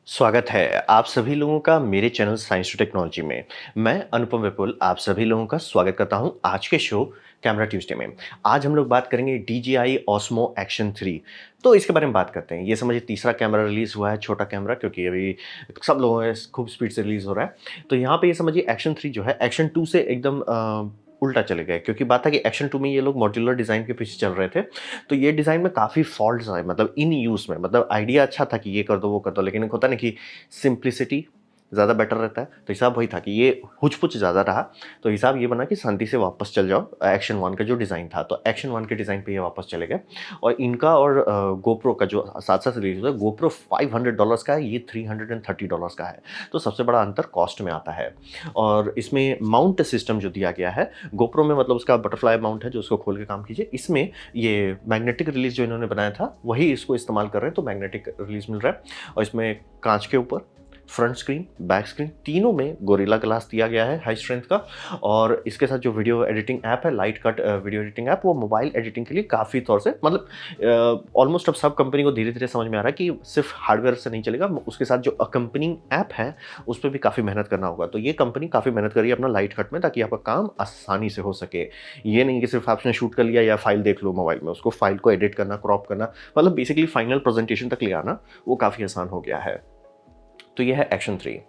स्वागत है आप सभी लोगों का मेरे चैनल साइंस टू टेक्नोलॉजी में। मैं अनुपम विपुल आप सभी लोगों का स्वागत करता हूं आज के शो कैमरा ट्यूसडे में। आज हम लोग बात करेंगे DJI Osmo Action 3। तो इसके बारे में बात करते हैं। ये समझिए तीसरा कैमरा रिलीज हुआ है, छोटा कैमरा, क्योंकि अभी सब लोगों में खूब स्पीड से रिलीज हो रहा है। तो यहाँ पे ये समझिए एक्शन 3 जो है एक्शन 2 से एकदम उल्टा चले गए, क्योंकि बात है कि एक्शन 2 में ये लोग मॉड्यूलर डिज़ाइन के पीछे चल रहे थे। तो ये डिज़ाइन में काफ़ी फॉल्ट्स आए, मतलब इन यूज़ में, मतलब आइडिया अच्छा था कि ये कर दो वो कर दो, लेकिन एक होता है ना कि सिंप्लिसिटी ज़्यादा बेटर रहता है। तो हिसाब वही था कि ये हुच-पुच ज़्यादा रहा। तो हिसाब ये बना कि शांति से वापस चल जाओ एक्शन 1 का जो डिज़ाइन था। तो एक्शन 1 के डिज़ाइन पे ये वापस चले गए। और इनका और गोप्रो का जो साथ-साथ रिलीज़ हुआ है, गोप्रो $500 का है, ये $330 का है। तो सबसे बड़ा अंतर कॉस्ट में आता है। और इसमें माउंट सिस्टम जो दिया गया है, गोप्रो में मतलब उसका बटरफ्लाई माउंट है जो उसको खोल के काम कीजिए। इसमें ये मैग्नेटिक रिलीज़ जो इन्होंने बनाया था, वही इसको इस्तेमाल कर रहे हैं, तो मैग्नेटिक रिलीज़ मिल रहा है। और इसमें काँच के ऊपर फ्रंट स्क्रीन, बैक स्क्रीन तीनों में गोरिल्ला ग्लास दिया गया है हाई स्ट्रेंथ का। और इसके साथ जो वीडियो एडिटिंग ऐप है, light cut video editing app, वो मोबाइल एडिटिंग के लिए काफ़ी तौर से, मतलब ऑलमोस्ट अब सब कंपनी को धीरे-धीरे समझ में आ रहा है कि सिर्फ हार्डवेयर से नहीं चलेगा, उसके साथ जो अकम्पनिंग ऐप है, उस पे भी काफ़ी मेहनत करना होगा। तो ये कंपनी काफ़ी मेहनत कर रही है अपना लाइट कट में, ताकि आपका काम आसानी से हो सके। ये नहीं कि सिर्फ आपने शूट कर लिया या फाइल देख लो मोबाइल में, उसको फाइल को एडिट करना, क्रॉप करना, मतलब बेसिकली फाइनल प्रेजेंटेशन तक ले आना, वो काफ़ी आसान हो गया है। तो ये है एक्शन 3।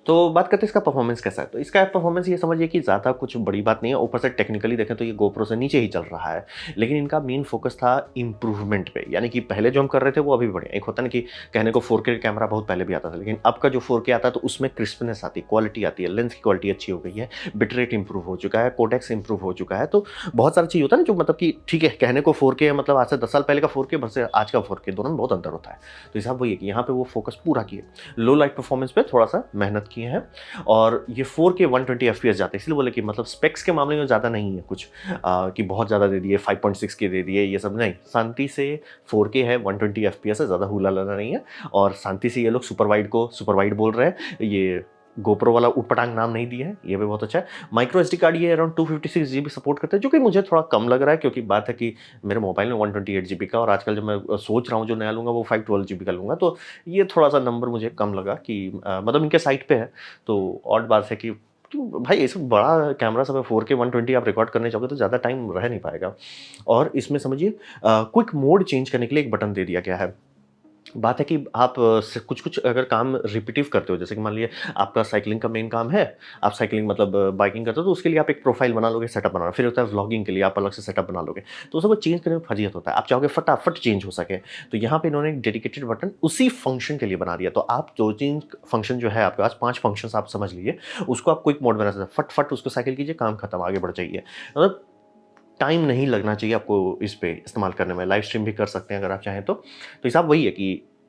तो बात करते हैं इसका परफॉर्मेंस कैसा है। तो इसका परफॉर्मेंस ये समझिए कि ज़्यादा कुछ बड़ी बात नहीं है। ऊपर से टेक्निकली देखें तो ये गोप्रो से नीचे ही चल रहा है। लेकिन इनका मेन फोकस था इम्प्रूवमेंट पे, यानी कि पहले जो हम कर रहे थे वो अभी बढ़िया। एक होता है ना कि कहने को 4K कैमरा बहुत पहले भी आता था, लेकिन अब का जो 4K आता है तो उसमें क्रिस्पनेस आती है, क्वालिटी आती है, लेंस की क्वालिटी अच्छी हो गई है, बिट रेट इंप्रूव हो चुका है, कोडेक्स इंप्रूव हो चुका है। तो बहुत सारी चीज़ होता है ना जो, मतलब कि ठीक है, कहने को 4K है, मतलब आज से 10 साल पहले का 4K वर्सेस आज का 4K, दोनों में बहुत अंतर होता है। तो हिसाब वही है कि यहाँ पे वो फोकस पूरा किए, लो लाइट परफॉर्मेंस पे थोड़ा सा मेहनत किए हैं। और ये 4K 120 एफपीएस जाते हैं, इसलिए बोले कि मतलब स्पेक्स के मामले में ज़्यादा नहीं है कुछ, कि बहुत ज़्यादा दे दिए, 5.6 के दे दिए, ये सब नहीं। शांति से 4K है, 120 एफपीएस है, ज़्यादा हुला लला नहीं है। और शांति से ये लोग सुपर वाइड को सुपर वाइड बोल रहे हैं, ये गोप्रो वाला ऊटपटांग नाम नहीं दिया है, ये भी बहुत अच्छा है। माइक्रो एसडी कार्ड ये अराउंड 256 जीबी सपोर्ट करता है, जो कि मुझे थोड़ा कम लग रहा है, क्योंकि बात है कि मेरे मोबाइल में 128 जीबी का, और आजकल जो मैं सोच रहा हूँ जो नया लूँगा वो 512 जीबी का लूँगा। तो ये थोड़ा सा नंबर मुझे कम लगा कि मतलब इनके साइट पे है। तो ऑड बात है कि भाई ये सब बड़ा कैमरा सब है, 4K 120 आप रिकॉर्ड करने चाहोगे तो ज़्यादा टाइम रह नहीं पाएगा। और इसमें समझिए क्विक मोड चेंज करने के लिए एक बटन दे दिया गया है। बात है कि आप कुछ-कुछ अगर काम रिपिटिव करते हो, जैसे कि मान लीजिए आपका साइक्लिंग का मेन काम है, आप साइक्लिंग मतलब बाइकिंग करते हो, तो उसके लिए आप एक प्रोफाइल बना लोगे, सेटअप बनाना। फिर होता है व्लॉगिंग के लिए आप अलग से सेटअप बना लोगे। तो उसको चेंज करने में फजीहत होता है। आप चाहोगे फटाफट चेंज हो सके, तो यहाँ पे इन्होंने एक डेडिकेटेड बटन उसी फंक्शन के लिए बना दिया। तो आप 2-3 फंक्शन जो है आपके पास, 5 फंक्शंस आप समझ लीजिए, उसको आप क्विक मोड बना सकते हैं। फट-फट उसको साइकिल कीजिए, काम खत्म, आगे बढ़ जाइए। मतलब टाइम नहीं लगना चाहिए आपको इस पे इस्तेमाल करने में। लाइव स्ट्रीम भी कर सकते हैं अगर आप चाहें तो। तो हिसाब वही है कि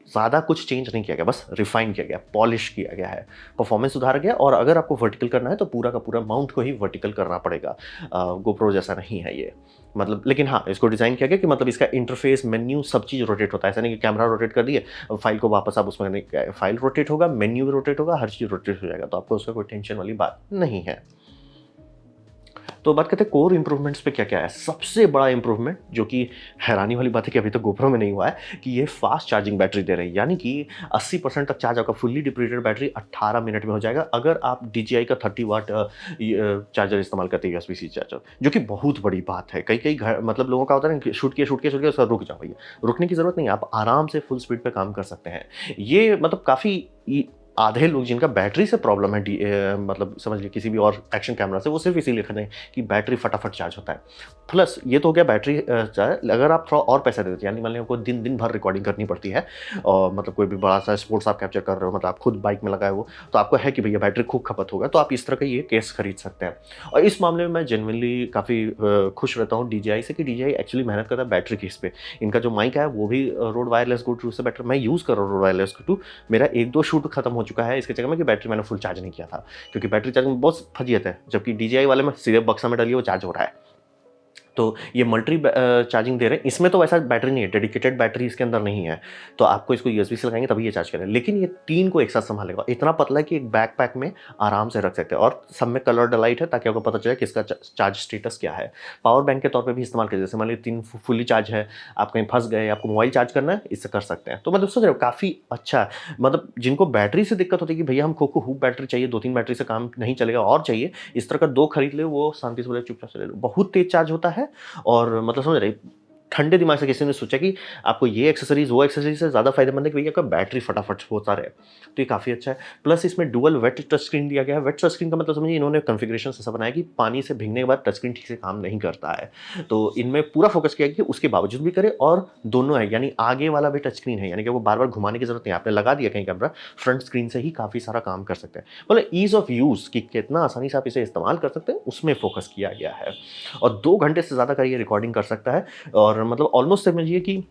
ज़्यादा कुछ चेंज नहीं किया गया, बस रिफाइन किया गया, पॉलिश किया गया है, परफॉर्मेंस सुधारा गया। और अगर आपको वर्टिकल करना है तो पूरा का पूरा माउंट को ही वर्टिकल करना पड़ेगा। गोप्रो जैसा नहीं है ये, मतलब। लेकिन हाँ, इसको डिज़ाइन किया गया कि मतलब इसका इंटरफेस, मेन्यू, सब चीज़ रोटेट होता है। ऐसा नहीं कि कैमरा रोटेट कर दिए, फाइल को वापस आप उसमें नहीं, फाइल रोटेट होगा, मेन्यू भी रोटेट होगा, हर चीज़ रोटेट हो जाएगा। तो आपको उसका कोई टेंशन वाली बात नहीं है। तो बात करते हैं कोर इंप्रूवमेंट्स पे क्या-क्या है। सबसे बड़ा इंप्रूवमेंट, जो कि हैरानी वाली बात है कि अभी तक गोप्रो में नहीं हुआ है, कि ये फास्ट चार्जिंग बैटरी दे रही है। यानी कि 80% तक चार्ज आपका फुल्ली डिप्लीटेड बैटरी 18 मिनट में हो जाएगा, अगर आप DJI का 30 वाट चार्जर इस्तेमाल करते हैं, यूएसबी-सी चार्जर, जो कि बहुत बड़ी बात है। कई-कई घर, मतलब लोगों का होता है ना कि शूट किया उसका रुक जाओ भैया। रुकने की ज़रूरत नहीं है, आप आराम से फुल स्पीड पे काम कर सकते हैं। ये मतलब काफ़ी आधे लोग जिनका बैटरी से प्रॉब्लम है, मतलब समझ लीजिए किसी भी और एक्शन कैमरा से, वो सिर्फ इसीलिए खरीदते हैं कि बैटरी फटाफट चार्ज होता है। प्लस ये तो हो गया बैटरी चार्ज। अगर आप थोड़ा और पैसा दे देते हैं, यानी मान लीजिए आपको दिन दिन भर रिकॉर्डिंग करनी पड़ती है, और मतलब कोई भी बड़ा सा स्पोर्ट्स आप कैप्चर कर रहे हो, मतलब आप खुद बाइक में लगाए हो, तो आपको है कि भैया बैटरी खूब खपत होगा, तो आप इस तरह का ये केस खरीद सकते हैं। और इस मामले में मैं जेनुइनली काफ़ी खुश रहता हूँ DJI से, कि DJI एक्चुअली मेहनत करता है बैटरी की इस पे। इनका जो माइक है वो भी रोड वायरलेस गो टू से बेटर, मैं यूज़ कर रहा हूँ रोड वायरलेस गो टू। मेरा 1-2 शूट खत्म हो चुका है इसके चक्कर में कि बैटरी मैंने फुल चार्ज नहीं किया था, क्योंकि बैटरी चार्जिंग में बहुत फजीयत है, जबकि DJI वाले में सीधे बक्सा में डालिए वो चार्ज हो रहा है। तो ये मल्टी चार्जिंग दे रहे हैं, इसमें तो वैसा बैटरी नहीं है, डेडिकेटेड बैटरी इसके अंदर नहीं है, तो आपको इसको यूएसबी से लगाएंगे तभी ये चार्ज करें, लेकिन ये 3 को एक साथ संभालेगा, इतना पतला है कि एक बैकपैक में आराम से रख सकते हैं, और सब में कलर्ड लाइट है ताकि आपको पता चले कि इसका चार्ज स्टेटस क्या है। पावर बैंक के तौर पे भी इस्तेमाल कर, जैसे मान लीजिए 3 फुल्ली चार्ज है, आप कहीं फंस गए, आपको मोबाइल चार्ज करना है, इससे कर सकते हैं। तो मतलब सोच रहे हो काफ़ी अच्छा है, मतलब जिनको बैटरी से दिक्कत होती है कि भैया हमको खूब बैटरी चाहिए, 2-3 बैटरी से काम नहीं चलेगा और चाहिए, इस तरह का 2 खरीद ले, वो शांति से बोले चुपचाप से ले लो, बहुत तेज चार्ज होता है। और मतलब समझ रहे, ठंडे दिमाग से किसी ने सोचा कि आपको ये एक्सेसरीज वो एक्सेसरीज से ज़्यादा फायदेमंद है कि भैया आपका बैटरी फटाफट होता रहे, तो ये काफ़ी अच्छा है। प्लस इसमें डुअल वेट टच स्क्रीन दिया गया है। वेट टच स्क्रीन का मतलब समझिए इन्होंने कॉन्फ़िगरेशन ऐसा बनाया कि पानी से भीगने के बाद टच स्क्रीन ठीक से काम नहीं करता है, तो इनमें पूरा फोकस किया कि उसके बावजूद भी करे, और दोनों है, यानी आगे वाला भी टच स्क्रीन है, यानी कि वो बार बार घुमाने की जरूरत नहीं है, आपने लगा दिया कहीं कैमरा, फ्रंट स्क्रीन से ही काफ़ी सारा काम कर सकते हैं। मतलब ईज़ ऑफ यूज़ कि कितना आसानी से आप इसे इस्तेमाल कर सकते हैं, उसमें फोकस किया गया है। और 2 घंटे से ज़्यादा का ये रिकॉर्डिंग कर सकता है, और मतलब ऑलमोस्ट समझिए कि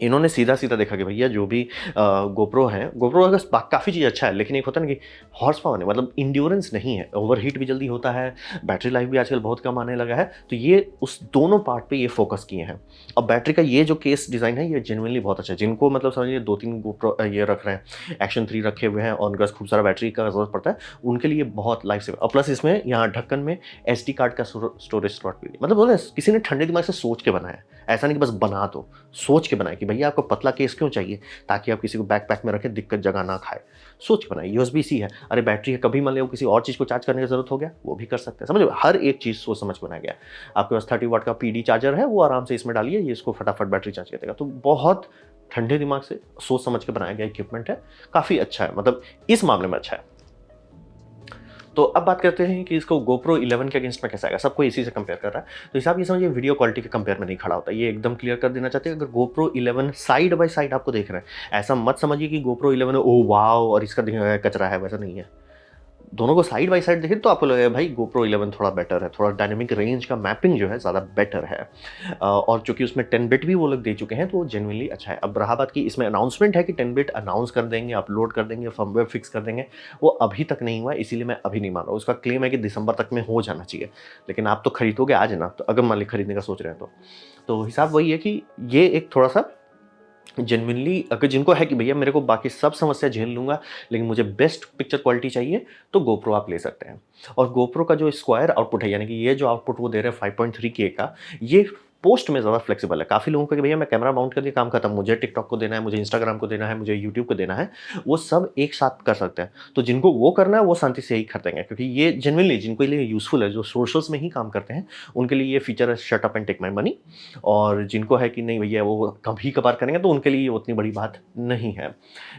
इन्होंने सीधा-सीधा देखा कि भैया जो भी गोप्रो है, गोप्रो का काफ़ी चीज़ अच्छा है, लेकिन एक होता है ना कि हॉर्स पावर नहीं, मतलब एंड्योरेंस नहीं है, ओवरहीट भी जल्दी होता है, बैटरी लाइफ भी आजकल बहुत कम आने लगा है, तो ये उस दोनों पार्ट पे ये फोकस किए हैं। और बैटरी का ये जो केस डिज़ाइन है, ये जेनुइनली बहुत अच्छा है। जिनको मतलब समझिए 2-3 गोप्रो ये रख रहे हैं, एक्शन 3 रखे हुए हैं और उनके पास खूब सारा बैटरी का ज़रूरत पड़ता है, उनके लिए बहुत लाइफ सेवर। और प्लस इसमें यहाँ ढक्कन में एसडी कार्ड का स्टोरेज स्लॉट भी है। मतलब बोले किसी ने ठंडे दिमाग से सोच के बनाया है, ऐसा नहीं कि बस बना दो, सोच के बनाए कि भैया आपको पतला केस क्यों चाहिए, ताकि आप किसी को बैकपैक में रखें दिक्कत जगह ना खाए, सोच के बनाए। यूएसबी सी है, अरे बैटरी है, कभी मान लो किसी और चीज़ को चार्ज करने की जरूरत हो गया, वो भी कर सकते हैं। समझो हर एक चीज़ सोच समझ के बनाया गया है। आपके पास 30 वाट का पीडी चार्जर है, वो आराम से इसमें डालिए, ये इसको फटाफट बैटरी चार्ज कर देगा। तो बहुत ठंडे दिमाग से सोच समझ के बनाया गया इक्विपमेंट है, काफ़ी अच्छा है, मतलब इस मामले में अच्छा है। तो अब बात करते हैं कि इसको GoPro 11 के अगेंस्ट में कैसा आएगा। सबको इसी से कंपेयर कर रहा है, तो हिसाब ये समझिए वीडियो क्वालिटी के कंपेयर में नहीं खड़ा होता, ये एकदम क्लियर कर देना चाहते हैं। अगर GoPro 11 साइड बाय साइड आपको देख रहे हैं, ऐसा मत समझिए कि GoPro 11 ओ वाओ और इसका कचरा है, वैसा नहीं है। दोनों को साइड बाय साइड देखें तो आपको लगेगा भाई GoPro 11 थोड़ा बेटर है, थोड़ा डायनेमिक रेंज का मैपिंग जो है ज़्यादा बेटर है। और चूंकि उसमें 10 बिट भी वो लोग दे चुके हैं, तो वो जेनुइनली अच्छा है। अब रहा बात की इसमें अनाउंसमेंट है कि 10 बिट अनाउंस कर देंगे, अपलोड कर देंगे, फर्मवेयर फिक्स कर देंगे, वो अभी तक नहीं हुआ है, इसीलिए मैं अभी नहीं मान रहा हूँ। उसका क्लेम है कि दिसंबर तक में हो जाना चाहिए, लेकिन आप तो खरीदोगे आज ना, तो अगर मान ली खरीदने का सोच रहे हैं तो हिसाब वही है कि ये एक थोड़ा सा जेन्युइनली, अगर जिनको है कि भैया मेरे को बाकी सब समस्या झेल लूँगा, लेकिन मुझे बेस्ट पिक्चर क्वालिटी चाहिए, तो GoPro आप ले सकते हैं। और GoPro का जो स्क्वायर आउटपुट है, यानी कि ये जो आउटपुट वो दे रहे हैं 5.3 के का, ये पोस्ट में ज़्यादा फ्लेक्सिबल है। काफ़ी लोगों को कि भैया मैं कैमरा माउंट कर दिया, काम खत्म, मुझे टिकटॉक को देना है, मुझे इंस्टाग्राम को देना है, मुझे यूट्यूब को देना है, वो सब एक साथ कर सकते हैं। तो जिनको वो करना है, वो शांति से ही कर देंगे, क्योंकि ये जेन्युइनली जिनको लिए यूज़फुल है, जो सोशल्स में ही काम करते हैं, उनके लिए ये फीचर है shut up and take my money. और जिनको है कि नहीं भैया वो कभी-कभार करेंगे, तो उनके लिए ये उतनी बड़ी बात नहीं है।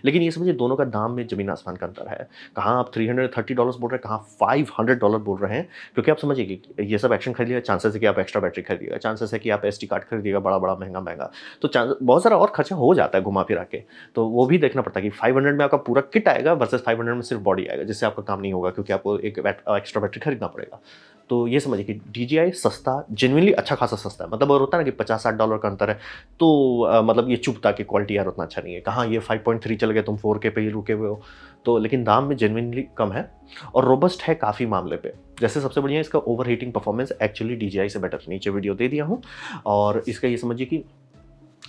लेकिन ये समझिए दोनों का दाम में ज़मीन आसमान का अंतर है। कहाँ आप $330 बोल रहे हैं, कहाँ $500 बोल रहे हैं। क्योंकि आप समझिए कि ये सब एक्शन खरीदिएगा, चांसेस है कि आप एक्स्ट्रा बैटरी खरीदिएगा, चांसेस है कि आप एसडी कार्ड खरीदिएगा बड़ा-बड़ा, महँगा-महँगा। तो चांस बहुत सारा और खर्चा हो जाता है घुमा-फिरा के। तो वो भी देखना पड़ता है कि 500 में आपका पूरा किट आएगा वर्सेस 500 में सिर्फ बॉडी आएगा, जिससे आपका काम नहीं होगा, क्योंकि आपको एक एक्स्ट्रा बैटरी खरीदना पड़ेगा। तो ये समझिए कि DJI सस्ता, जेनुइनली अच्छा खासा सस्ता है। मतलब अगर होता है ना कि $50-60 का अंतर है, तो मतलब ये चुभता कि क्वालिटी यार उतना अच्छा नहीं है। कहाँ ये 5.3 चल गए, तुम 4K पे ही रुके हुए हो। तो लेकिन दाम में जेनुइनली कम है और रोबस्ट है काफ़ी मामले पे। जैसे सबसे बढ़िया इसका ओवरहीटिंग परफॉर्मेंस एक्चुअली DJI से बेटर है। नीचे वीडियो दे दिया हूँ। और इसका ये समझिए कि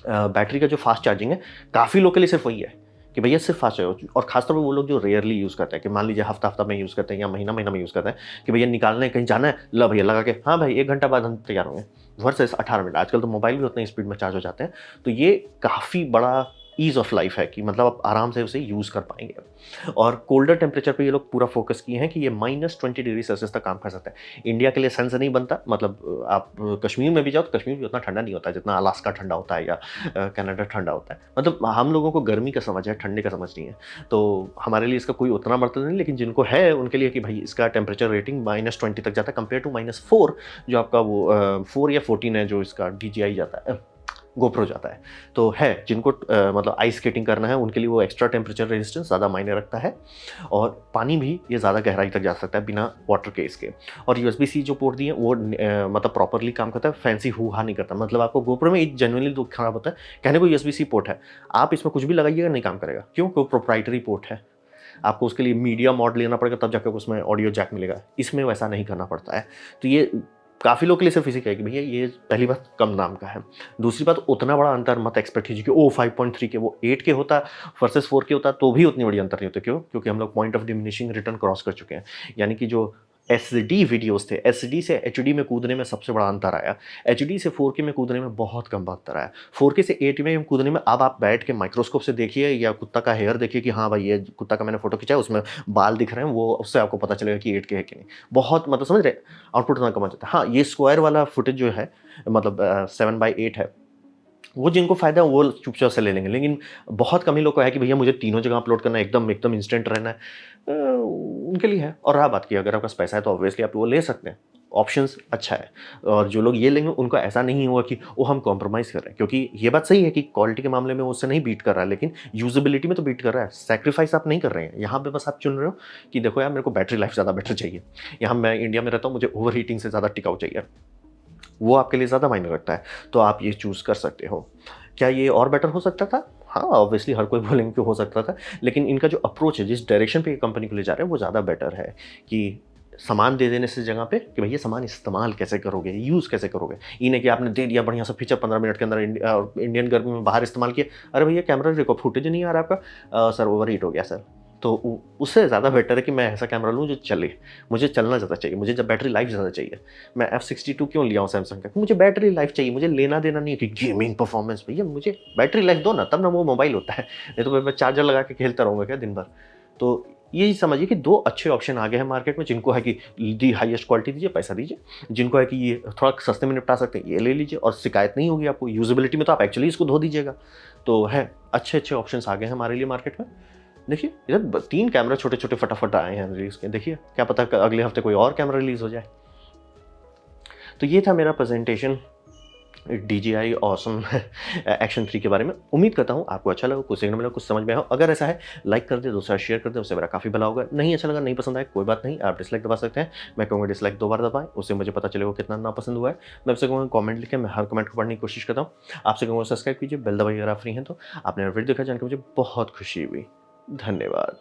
बैटरी का जो फास्ट चार्जिंग है, काफ़ी लोग के लिए सिर्फ वही है कि भैया सिर्फ फास्ट चार्ज, और खासतौर पे वो लोग जो रेयरली यूज़ करते हैं, कि मान लीजिए हफ्ता-हफ्ता में यूज़ करते हैं या महीना-महीना में यूज़ करते हैं, कि भैया निकालना है, कहीं जाना है, ला भैया लगा के, हाँ भाई 1 घंटा बाद हम तैयार होंगे, वर्सेस 18 मिनट। आजकल तो मोबाइल भी उतनी स्पीड में चार्ज हो जाते हैं, तो ये काफ़ी बड़ा ईज़ ऑफ लाइफ है कि मतलब आप आराम से उसे यूज़ कर पाएँगे। और कोल्डर टेम्परेचर पे ये लोग पूरा फोकस किए हैं कि ये -20 डिग्री सेल्सियस तक काम कर सकता है। इंडिया के लिए सेंस नहीं बनता, मतलब आप कश्मीर में भी जाओ तो कश्मीर भी उतना ठंडा नहीं होता जितना अलास्का ठंडा होता है या कनाडा ठंडा होता है। मतलब हम लोगों को गर्मी का समझ है, ठंडे का समझ नहीं है। तो हमारे लिए इसका कोई उतना मतलब नहीं, लेकिन जिनको है उनके लिए कि भाई इसका टेम्परेचर रेटिंग -20 तक जाता है, कंपेयर टू -4 जो आपका वो 4 या 14 है जो इसका DJI जाता है, GoPro जाता है। तो है जिनको मतलब आइस स्केटिंग करना है, उनके लिए वो एक्स्ट्रा टेम्परेचर रेजिस्टेंस ज़्यादा मायने रखता है। और पानी भी ये ज़्यादा गहराई तक जा सकता है बिना वाटर के इसके। और USB-C जो पोर्ट दिए वो मतलब प्रॉपरली काम करता है, फैंसी हू-हा नहीं करता। मतलब आपको GoPro में एक जेनुइनली दुःख खराब होता है, कहने को USB-C पोर्ट है, आप इसमें कुछ भी लगाइएगा नहीं काम करेगा। क्यों? क्योंकि प्रोप्राइटरी पोर्ट है। आपको उसके लिए मीडिया मॉड लेना पड़ेगा, तब जाकर उसमें ऑडियो जैक मिलेगा। इसमें वैसा नहीं करना पड़ता है। तो ये काफ़ी लोग के लिए सिर्फ इसी का है कि भैया ये पहली बात कम दाम का है। दूसरी बात उतना बड़ा अंतर मत एक्सपेक्ट कीजिए कि ओह! 5.3 के वो 8 के होता वर्सेस 4 के होता तो भी उतनी बड़ी अंतर नहीं होता। क्यों? क्योंकि हम लोग point of diminishing return cross कर चुके हैं। यानी कि जो एसडी वीडियोज़ थे, एसडी से एचडी में कूदने में सबसे बड़ा अंतर आया। एचडी से 4K में कूदने में बहुत कम अंतर आया। 4K से 8 में कूदने में अब आप बैठ के माइक्रोस्कोप से देखिए या कुत्ता का हेयर देखिए कि हाँ भाई, ये कुत्ता का मैंने फ़ोटो खींचा है, उसमें बाल दिख रहे हैं, वो उससे आपको पता चलेगा कि 8K है कि नहीं। बहुत मतलब समझ रहे हैं? आउटपुट इतना कम आ जाता है। हाँ, ये स्क्वायर वाला फुटेज जो है मतलब 7/8 है, वो जिनको फ़ायदा है वो चुपचाप से ले लेंगे। लेकिन बहुत कम ही लोग को है कि भैया मुझे तीनों जगह अपलोड करना है, एकदम एकदम इंस्टेंट रहना है। उनके लिए है। और रहा बात की अगर आपके पास पैसा है तो ऑब्वियसली आप वो ले सकते हैं। ऑप्शंस अच्छा है। और जो लोग ये लेंगे उनको ऐसा नहीं होगा कि वो हम कॉम्प्रोमाइज़ कर रहे हैं, क्योंकि ये बात सही है कि क्वालिटी के मामले में वो उससे नहीं बीट कर रहा है, लेकिन यूज़ेबिलिटी में तो बीट कर रहा है। सैक्रिफाइस आप नहीं कर रहे हैं। यहाँ पे बस आप चुन रहे हो कि देखो यार, मेरे को बैटरी लाइफ ज़्यादा बेटर चाहिए। यहाँ मैं इंडिया में रहता हूँ, मुझे ओवरहीटिंग से ज़्यादा टिकाऊ चाहिए। वो आपके लिए ज़्यादा मायने रखता है, तो आप ये चूज़ कर सकते हो। क्या ये और बेटर हो सकता था? हाँ, ऑब्वियसली हर कोई बोलेंगे कि हो सकता था, लेकिन इनका जो अप्रोच है, जिस डायरेक्शन पे ये कंपनी को ले जा रहे हैं, वो ज़्यादा बेटर है कि सामान दे देने से जगह पे कि भैया सामान इस्तेमाल कैसे करोगे, यूज़ कैसे करोगे। ये नहीं कि आपने दे दिया बढ़िया सा फीचर 15 मिनट के अंदर इंडियन गर्मी में बाहर इस्तेमाल किया, अरे भैया कैमरा देखो फुटेज नहीं आ रहा आपका, सर ओवरहीट हो गया सर। तो उससे ज़्यादा बेटर है कि मैं ऐसा कैमरा लूँ जो चले, मुझे चलना ज़्यादा चाहिए, मुझे जब बैटरी लाइफ ज़्यादा चाहिए। मैं F62 क्यों लिया हूँ सैमसंग का? मुझे बैटरी लाइफ चाहिए, मुझे लेना देना नहीं है कि गेमिंग परफॉर्मेंस, भैया मुझे बैटरी लाइफ दो ना, तब ना वो मोबाइल होता है। नहीं तो मैं चार्जर लगा के खेलता रहूँगा क्या दिन भर। तो यही समझिए कि दो अच्छे ऑप्शन आ गए हैं मार्केट में, जिनको है कि दी हाईएस्ट क्वालिटी दीजिए, पैसा दीजिए। जिनको है कि ये थोड़ा सस्ते में निपटा सकते हैं, ये ले लीजिए और शिकायत नहीं होगी आपको। यूजेबिलिटी में तो आप एक्चुअली इसको धो दीजिएगा। तो है, अच्छे अच्छे ऑप्शंस आ गए हैं हमारे लिए मार्केट में। देखिए इधर 3 कैमरा छोटे-छोटे फटाफट आए हैं रिलीज़ के। देखिए क्या पता अगले हफ्ते कोई और कैमरा रिलीज़ हो जाए। तो ये था मेरा प्रेज़ेंटेशन DJI ऑसम एक्शन 3 के बारे में। उम्मीद करता हूँ आपको अच्छा लगा, कुछ सीखने मिला, कुछ समझ में आया हो। अगर ऐसा है लाइक कर दें, दूसरा शेयर कर दें, उससे मेरा काफ़ी भला होगा। नहीं अच्छा लगा, नहीं पसंद आया, कोई बात नहीं, आप डिसलाइक दबा सकते हैं। मैं कहूँगा डिसलाइक 2 बार दबाएँ, उससे मुझे पता चलेगा कितना नापसंद हुआ है। मैं आपसे कहूँगा कमेंट लिखें, मैं हर कमेंट को पढ़ने की कोशिश करता हूँ। आपसे कहूँगा सब्सक्राइब कीजिए, बेल दबाइए अगर आप फ्री हैं तो। आपने वीडियो देखा जान के मुझे बहुत खुशी हुई। धन्यवाद।